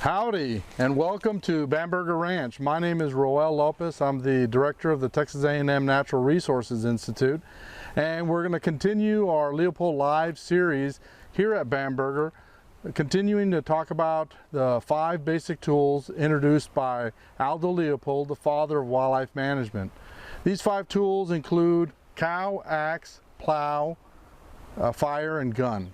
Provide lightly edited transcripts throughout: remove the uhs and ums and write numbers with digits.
Howdy and welcome to Bamberger Ranch. My name is Aldo Leopold. I'm the director of the Texas A&M Natural Resources Institute, and we're going to continue our Leopold Live series here at Bamberger, continuing to talk about the 5 basic tools introduced by Aldo Leopold, the father of wildlife management. These 5 tools include cow, axe, plow, fire, and gun.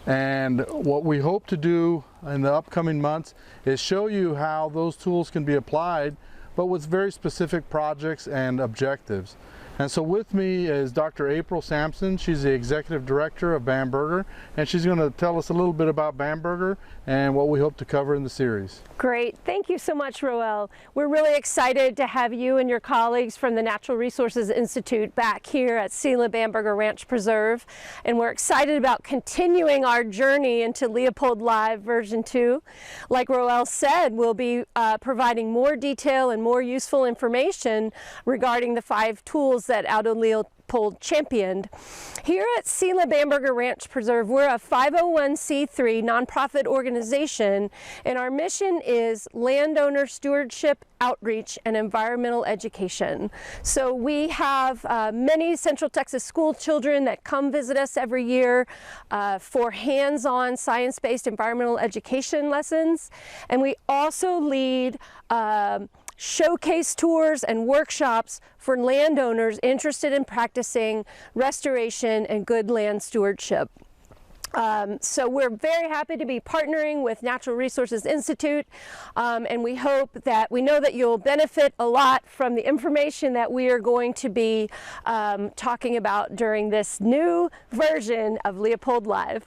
And what we hope to do in the upcoming months is show you how those tools can be applied, but with very specific projects and objectives. And so with me is Dr. April Sampson. She's the executive director of Bamberger, and she's going to tell us a little bit about Bamberger and what we hope to cover in the series. Great. Thank you so much, Roel. We're really excited to have you and your colleagues from the Natural Resources Institute back here at Selah Bamberger Ranch Preserve. And we're excited about continuing our journey into Leopold Live version 2. Like Roel said, we'll be providing more detail and more useful information regarding the 5 tools that Aldo Leopold championed. Here at Selah Bamberger Ranch Preserve, we're a 501c3 nonprofit organization, and our mission is landowner stewardship, outreach, and environmental education. So we have many Central Texas school children that come visit us every year for hands-on science-based environmental education lessons, and we also lead showcase tours and workshops for landowners interested in practicing restoration and good land stewardship. So we're very happy to be partnering with Natural Resources Institute, and we know that you'll benefit a lot from the information that we are going to be talking about during this new version of Leopold Live.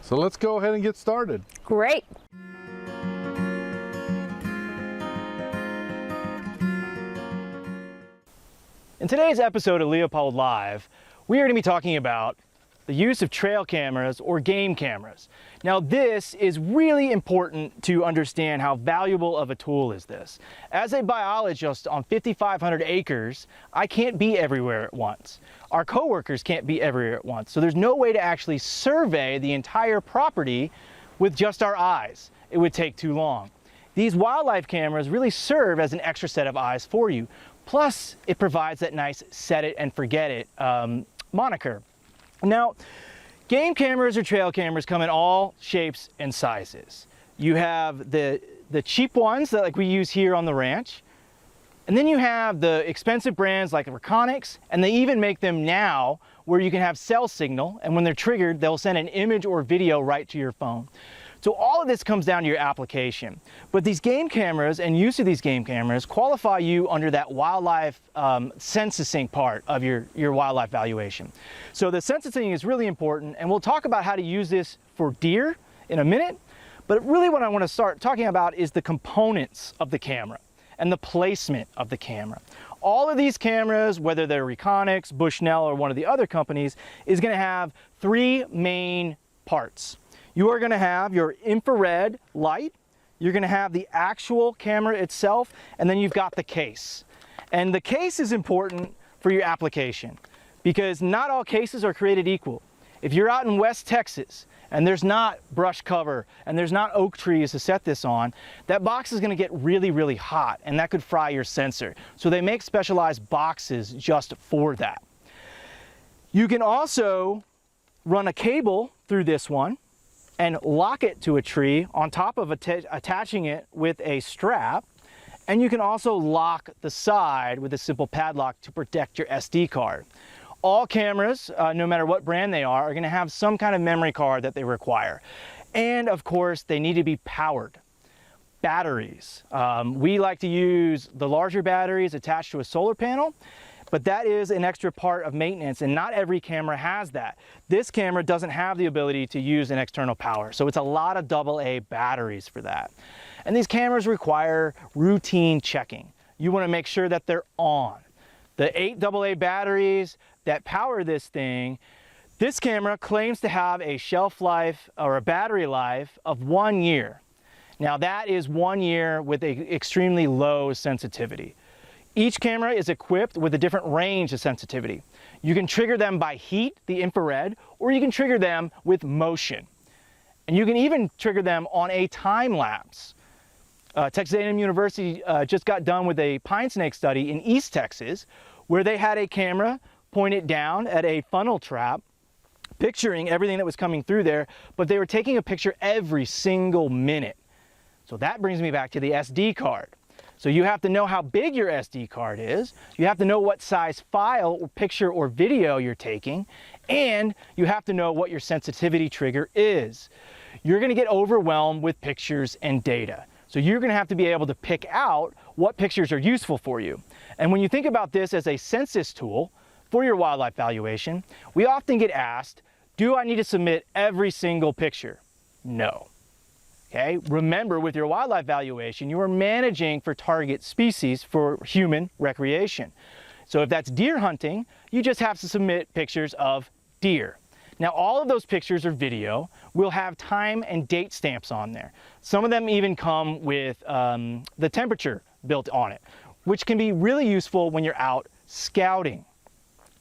So let's go ahead and get started. Great. In today's episode of Leopold Live, we are going to be talking about the use of trail cameras or game cameras. Now this is really important to understand how valuable of a tool is this. As a biologist on 5,500 acres, I can't be everywhere at once. Our coworkers can't be everywhere at once. So there's no way to actually survey the entire property with just our eyes. It would take too long. These wildlife cameras really serve as an extra set of eyes for you. Plus, it provides that nice set it and forget it moniker. Now, game cameras or trail cameras come in all shapes and sizes. You have the cheap ones that like we use here on the ranch, and then you have the expensive brands like Reconyx, and they even make them now where you can have cell signal, and when they're triggered, they'll send an image or video right to your phone. So all of this comes down to your application. But these game cameras and use of these game cameras qualify you under that wildlife censusing part of your wildlife valuation. So the censusing is really important, and we'll talk about how to use this for deer in a minute. But really what I want to start talking about is the components of the camera and the placement of the camera. All of these cameras, whether they're Reconyx, Bushnell, or one of the other companies, is going to have 3 main parts. You are going to have your infrared light, you're going to have the actual camera itself, and then you've got the case. And the case is important for your application because not all cases are created equal. If you're out in West Texas and there's not brush cover and there's not oak trees to set this on, that box is going to get really, really hot, and that could fry your sensor. So they make specialized boxes just for that. You can also run a cable through this one and lock it to a tree on top of attaching it with a strap. And you can also lock the side with a simple padlock to protect your SD card. All cameras, no matter what brand they are going to have some kind of memory card that they require. And of course, they need to be powered. Batteries. We like to use the larger batteries attached to a solar panel, but that is an extra part of maintenance, and not every camera has that. This camera doesn't have the ability to use an external power, so it's a lot of AA batteries for that. And these cameras require routine checking. You want to make sure that they're on. The 8 AA batteries that power this thing, this camera claims to have a shelf life or a battery life of 1 year. Now that is 1 year with an extremely low sensitivity. Each camera is equipped with a different range of sensitivity. You can trigger them by heat, the infrared, or you can trigger them with motion. And you can even trigger them on a time lapse. Texas A&M University just got done with a pine snake study in East Texas, where they had a camera pointed down at a funnel trap, picturing everything that was coming through there, but they were taking a picture every single minute. So that brings me back to the SD card. So you have to know how big your SD card is, you have to know what size file or picture or video you're taking, and you have to know what your sensitivity trigger is. You're going to get overwhelmed with pictures and data. So you're going to have to be able to pick out what pictures are useful for you. And when you think about this as a census tool for your wildlife valuation, we often get asked, do I need to submit every single picture? No. Okay, remember, with your wildlife valuation, you are managing for target species for human recreation. So if that's deer hunting, you just have to submit pictures of deer. Now, all of those pictures or video will have time and date stamps on there. Some of them even come with the temperature built on it, which can be really useful when you're out scouting.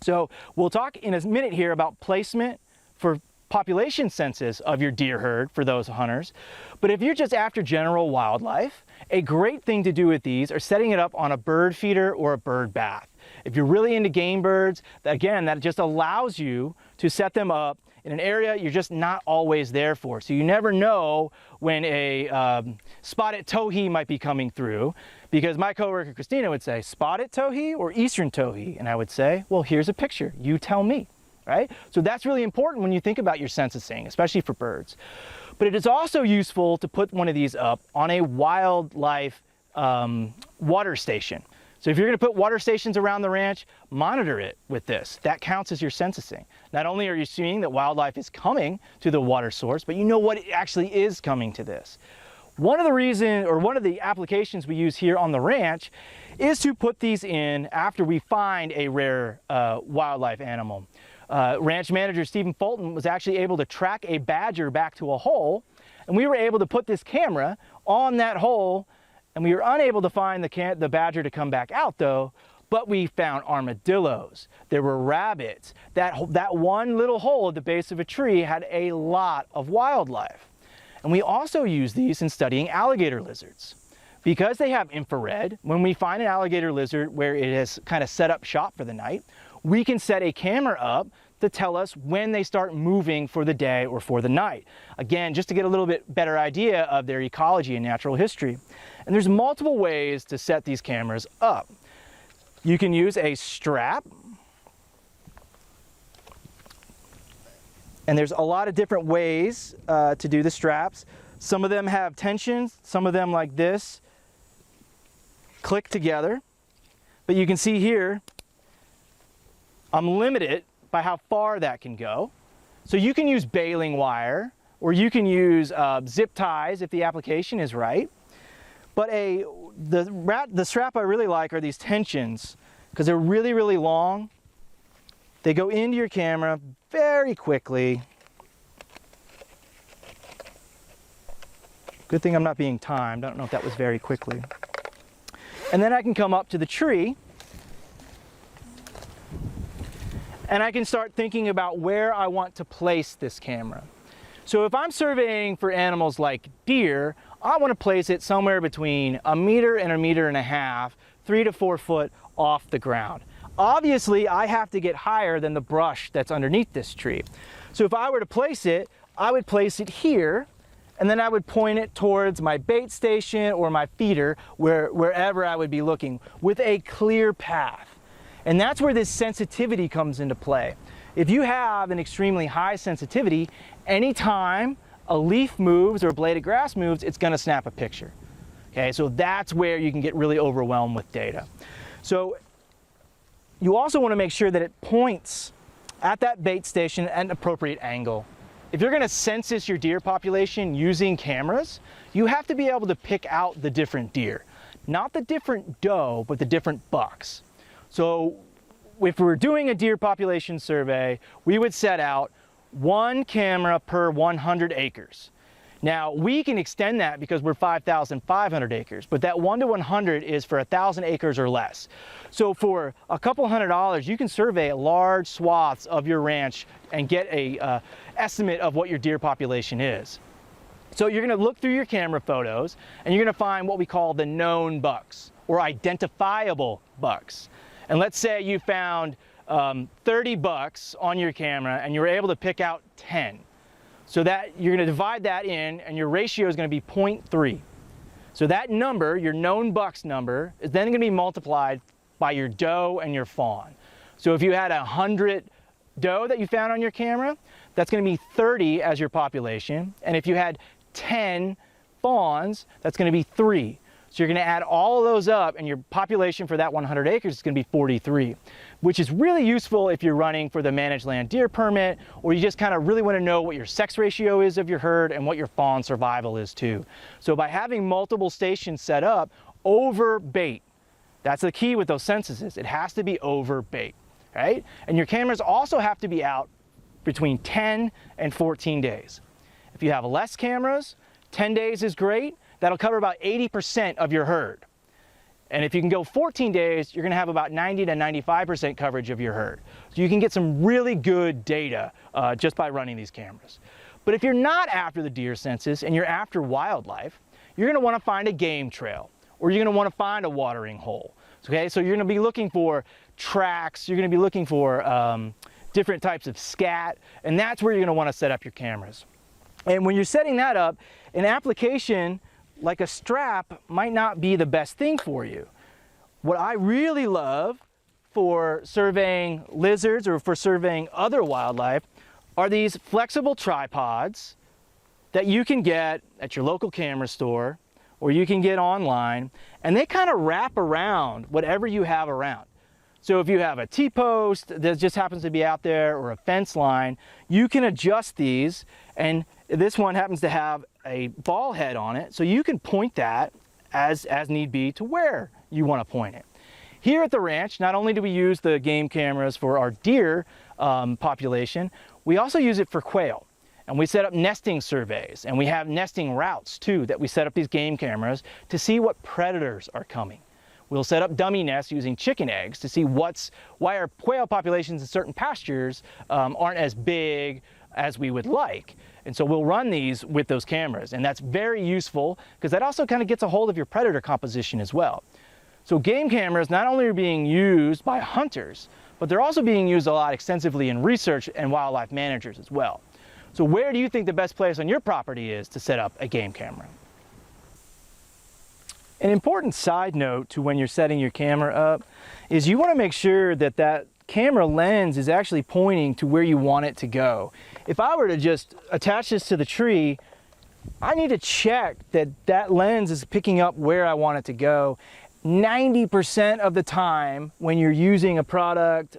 So we'll talk in a minute here about placement for population census of your deer herd for those hunters. But if you're just after general wildlife, a great thing to do with these are setting it up on a bird feeder or a bird bath. If you're really into game birds, again, that just allows you to set them up in an area you're just not always there for. So you never know when a spotted towhee might be coming through, because my coworker Christina would say, spotted towhee or eastern towhee? And I would say, well, here's a picture, you tell me, right? So that's really important when you think about your censusing, especially for birds. But it is also useful to put one of these up on a wildlife water station. So if you're going to put water stations around the ranch, monitor it with this. That counts as your censusing. Not only are you seeing that wildlife is coming to the water source, but you know what actually is coming to this. One of the applications we use here on the ranch is to put these in after we find a rare wildlife animal. Ranch manager Stephen Fulton was actually able to track a badger back to a hole, and we were able to put this camera on that hole, and we were unable to find the badger to come back out though, but we found armadillos, there were rabbits. That one little hole at the base of a tree had a lot of wildlife. And we also use these in studying alligator lizards. Because they have infrared, when we find an alligator lizard where it has kind of set up shop for the night, we can set a camera up to tell us when they start moving for the day or for the night. Again, just to get a little bit better idea of their ecology and natural history. And there's multiple ways to set these cameras up. You can use a strap. And there's a lot of different ways to do the straps. Some of them have tensions, some of them like this, click together. But you can see here, I'm limited by how far that can go. So you can use baling wire, or you can use zip ties if the application is right. But the strap I really like are these tensions, because they're really, really long. They go into your camera very quickly. Good thing I'm not being timed. I don't know if that was very quickly. And then I can come up to the tree, and I can start thinking about where I want to place this camera. So if I'm surveying for animals like deer, I want to place it somewhere between 1 meter and 1.5 meters, 3 to 4 foot off the ground. Obviously, I have to get higher than the brush that's underneath this tree. So if I were to place it, I would place it here, and then I would point it towards my bait station or my feeder, wherever I would be looking, with a clear path. And that's where this sensitivity comes into play. If you have an extremely high sensitivity, anytime a leaf moves or a blade of grass moves, it's going to snap a picture. Okay, so that's where you can get really overwhelmed with data. So you also want to make sure that it points at that bait station at an appropriate angle. If you're going to census your deer population using cameras, you have to be able to pick out the different deer. Not the different doe, but the different bucks. So if we're doing a deer population survey, we would set out 1 camera per 100 acres. Now, we can extend that because we're 5,500 acres, but that 1 to 100 is for 1,000 acres or less. So for a couple $100, you can survey large swaths of your ranch and get a estimate of what your deer population is. So you're going to look through your camera photos and you're going to find what we call the known bucks or identifiable bucks. And let's say you found 30 bucks on your camera and you were able to pick out 10. So that you're going to divide that in and your ratio is going to be 0.3. So that number, your known bucks number, is then going to be multiplied by your doe and your fawn. So if you had 100 doe that you found on your camera, that's going to be 30 as your population. And if you had 10 fawns, that's going to be 3. So you're going to add all of those up and your population for that 100 acres is going to be 43, which is really useful if you're running for the managed land deer permit, or you just kind of really want to know what your sex ratio is of your herd and what your fawn survival is too. So by having multiple stations set up over bait, that's the key with those censuses. It has to be over bait, right? And your cameras also have to be out between 10 and 14 days. If you have less cameras, 10 days is great. That'll cover about 80% of your herd. And if you can go 14 days, you're going to have about 90 to 95% coverage of your herd. So you can get some really good data just by running these cameras. But if you're not after the deer census and you're after wildlife, you're going to want to find a game trail, or you're going to want to find a watering hole. Okay, so you're going to be looking for tracks, you're going to be looking for different types of scat, and that's where you're going to want to set up your cameras. And when you're setting that up, an application like a strap might not be the best thing for you. What I really love for surveying lizards or for surveying other wildlife are these flexible tripods that you can get at your local camera store or you can get online, and they kind of wrap around whatever you have around. So if you have a T-post that just happens to be out there or a fence line, you can adjust these, and this one happens to have a ball head on it, so you can point that as need be to where you want to point it. Here at the ranch, not only do we use the game cameras for our deer population, we also use it for quail. And we set up nesting surveys, and we have nesting routes too that we set up these game cameras to see what predators are coming. We'll set up dummy nests using chicken eggs to see why our quail populations in certain pastures aren't as big as we would like. And so we'll run these with those cameras, and that's very useful because that also kind of gets a hold of your predator composition as well. So game cameras not only are being used by hunters, but they're also being used a lot extensively in research and wildlife managers as well. So where do you think the best place on your property is to set up a game camera? An important side note to when you're setting your camera up is you want to make sure that that camera lens is actually pointing to where you want it to go. If I were to just attach this to the tree, I need to check that that lens is picking up where I want it to go. 90% of the time when you're using a product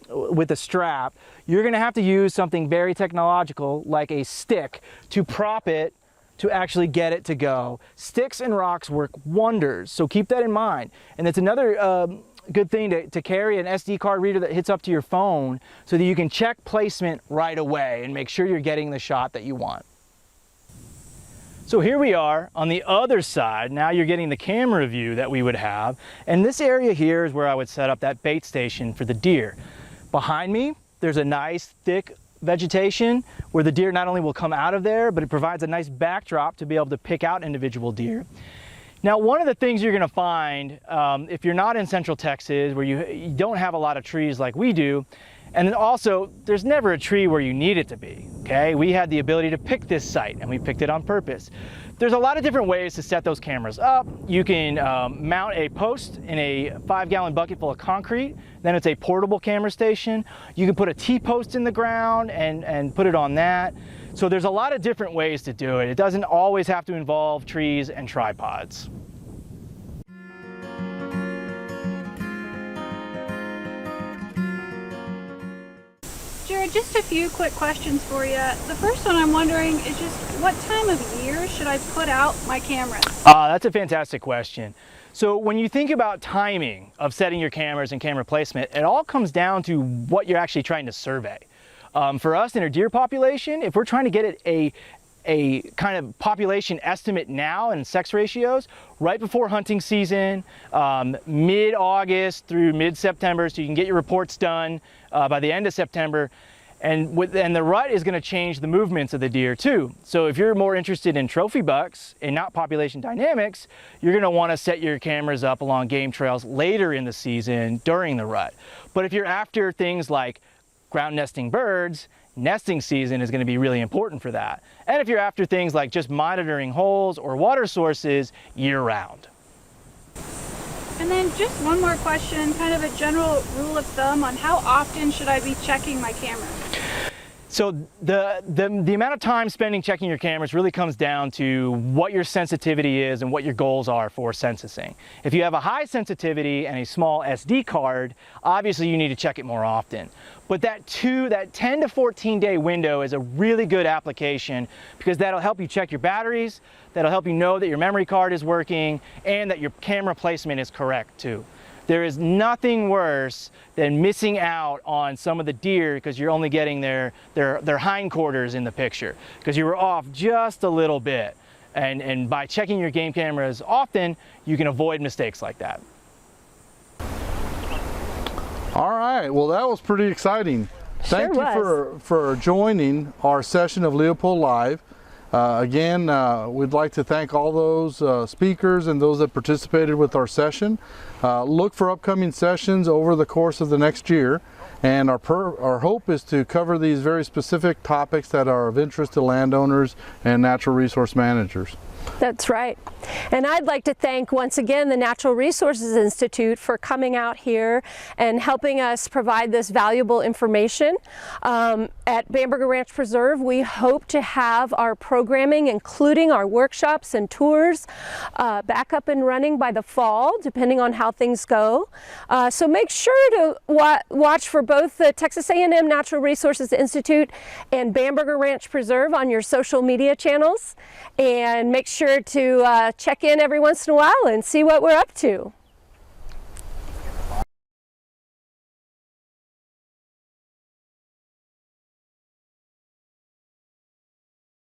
with a strap, you're going to have to use something very technological like a stick to prop it to actually get it to go. Sticks and rocks work wonders, so keep that in mind. And it's another good thing to carry an SD card reader that hits up to your phone so that you can check placement right away and make sure you're getting the shot that you want. So here we are on the other side. Now you're getting the camera view that we would have. And this area here is where I would set up that bait station for the deer. Behind me, there's a nice thick vegetation where the deer not only will come out of there, but it provides a nice backdrop to be able to pick out individual deer. Now, one of the things you're going to find if you're not in Central Texas, where you don't have a lot of trees like we do, and then also there's never a tree where you need it to be, okay? We had the ability to pick this site, and we picked it on purpose. There's a lot of different ways to set those cameras up. You can mount a post in a 5-gallon bucket full of concrete, then it's a portable camera station. You can put a T-post in the ground and put it on that. So there's a lot of different ways to do it. It doesn't always have to involve trees and tripods. Jared, just a few quick questions for you. The first one I'm wondering is just what time of year should I put out my cameras? That's a fantastic question. So when you think about timing of setting your cameras and camera placement, it all comes down to what you're actually trying to survey. For us in our deer population, if we're trying to get a kind of population estimate now and sex ratios, right before hunting season, mid-August through mid-September, so you can get your reports done by the end of September. And the rut is going to change the movements of the deer too. So if you're more interested in trophy bucks and not population dynamics, you're going to want to set your cameras up along game trails later in the season during the rut. But if you're after things like ground nesting birds, nesting season is going to be really important for that. And if you're after things like just monitoring holes or water sources year round. And then just one more question, kind of a general rule of thumb on how often should I be checking my camera? So the amount of time spending checking your cameras really comes down to what your sensitivity is and what your goals are for censusing. If you have a high sensitivity and a small SD card, obviously you need to check it more often. But that 10 to 14 day window is a really good application because that'll help you check your batteries, that'll help you know that your memory card is working, and that your camera placement is correct too. There is nothing worse than missing out on some of the deer because you're only getting their hindquarters in the picture because you were off just a little bit. And by checking your game cameras often, you can avoid mistakes like that. All right, well that was pretty exciting. Thank you for joining our session of Leopold Live. Again, we'd like to thank all those speakers and those that participated with our session. Look for upcoming sessions over the course of the next year, and our hope is to cover these very specific topics that are of interest to landowners and natural resource managers. That's right. And I'd like to thank once again the Natural Resources Institute for coming out here and helping us provide this valuable information. At Bamberger Ranch Preserve, we hope to have our programming, including our workshops and tours, back up and running by the fall, depending on how things go. So make sure to watch for both the Texas A&M Natural Resources Institute and Bamberger Ranch Preserve on your social media channels, and make sure to check in every once in a while and see what we're up to.